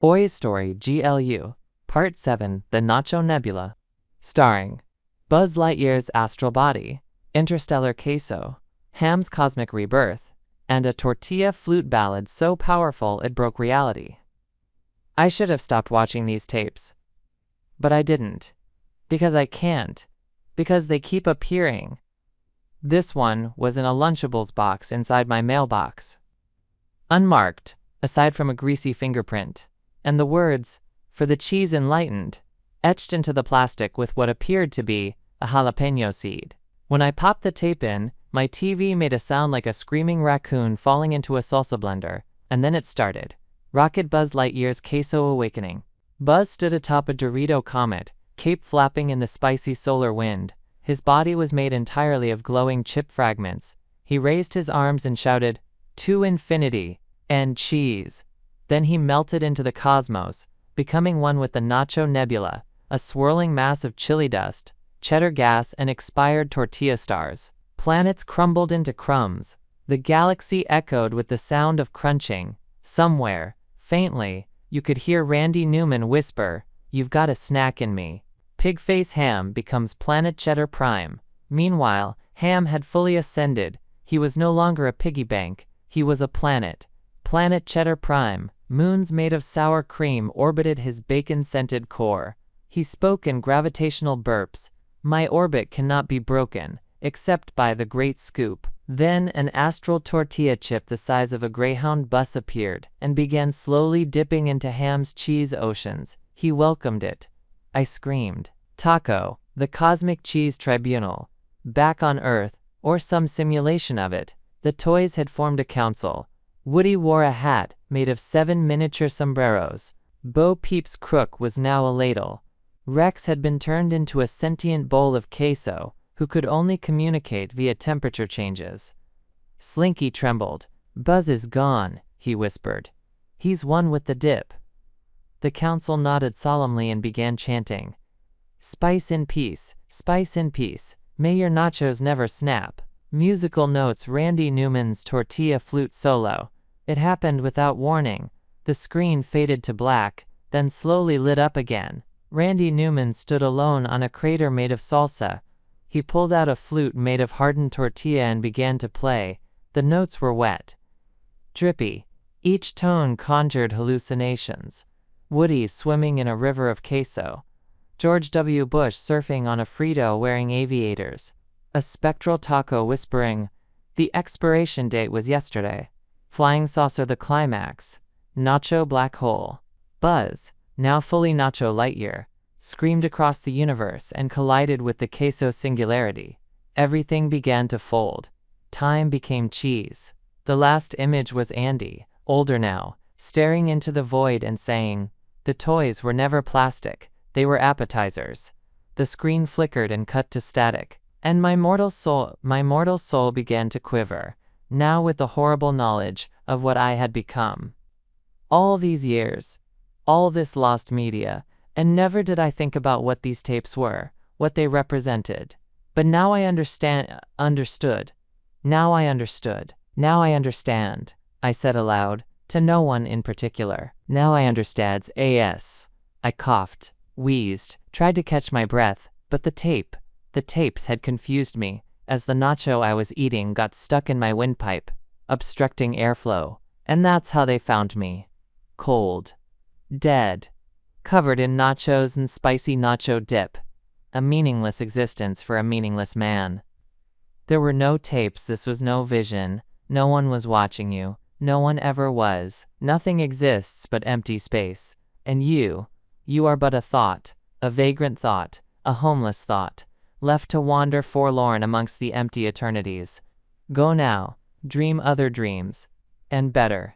Oi Story GLU, Part 7, The Nacho Nebula. Starring Buzz Lightyear's astral body, interstellar queso, Ham's cosmic rebirth, and a tortilla flute ballad so powerful it broke reality. I should have stopped watching these tapes. But I didn't. Because I can't. Because they keep appearing. This one was in a Lunchables box inside my mailbox. Unmarked, aside from a greasy fingerprint, and the words, "For the cheese enlightened," etched into the plastic with what appeared to be a jalapeno seed. When I popped the tape in, my TV made a sound like a screaming raccoon falling into a salsa blender, and then it started. Rocket Buzz Lightyear's Queso Awakening. Buzz stood atop a Dorito comet, cape flapping in the spicy solar wind. His body was made entirely of glowing chip fragments. He raised his arms and shouted, "To infinity and cheese." Then he melted into the cosmos, becoming one with the Nacho Nebula, a swirling mass of chili dust, cheddar gas, and expired tortilla stars. Planets crumbled into crumbs. The galaxy echoed with the sound of crunching. Somewhere, faintly, you could hear Randy Newman whisper, "You've got a snack in me." Pigface Ham becomes Planet Cheddar Prime. Meanwhile, Ham had fully ascended. He was no longer a piggy bank. He was a planet. Planet Cheddar Prime. Moons made of sour cream orbited his bacon-scented core. He spoke in gravitational burps. "My orbit cannot be broken, except by the Great Scoop." Then an astral tortilla chip the size of a Greyhound bus appeared and began slowly dipping into Ham's cheese oceans. He welcomed it. I screamed. Taco, the cosmic cheese tribunal. Back on Earth, or some simulation of it, the toys had formed a council. Woody wore a hat made of 7 miniature sombreros. Bo Peep's crook was now a ladle. Rex had been turned into a sentient bowl of queso, who could only communicate via temperature changes. Slinky trembled. "Buzz is gone," he whispered. "He's one with the dip." The council nodded solemnly and began chanting, "Spice in peace, spice in peace, may your nachos never snap." Musical notes. Randy Newman's tortilla flute solo. It happened without warning. The screen faded to black, then slowly lit up again. Randy Newman stood alone on a crater made of salsa. He pulled out a flute made of hardened tortilla and began to play. The notes were wet, drippy. Each tone conjured hallucinations. Woody swimming in a river of queso. George W. Bush surfing on a Frito wearing aviators. A spectral taco whispering, "The expiration date was yesterday." Flying saucer. The climax. Nacho black hole. Buzz, now fully Nacho Lightyear, screamed across the universe and collided with the queso singularity. Everything began to fold. Time became cheese. The last image was Andy, older now, staring into the void and saying, "The toys were never plastic, they were appetizers." The screen flickered and cut to static. And my mortal soul began to quiver, now with the horrible knowledge of what I had become. All these years, all this lost media, and never did I think about what these tapes were, what they represented. But now I understood. Now I understood. Now I understand, I said aloud, to no one in particular. Now I understands AS. I coughed, wheezed, tried to catch my breath, but the tapes had confused me, as the nacho I was eating got stuck in my windpipe, obstructing airflow, and that's how they found me. Cold. Dead. Covered in nachos and spicy nacho dip. A meaningless existence for a meaningless man. There were no tapes. This was no vision. No one was watching you. No one ever was. Nothing exists but empty space. And you are but a thought, a vagrant thought, a homeless thought, left to wander forlorn amongst the empty eternities. Go now, dream other dreams, and better.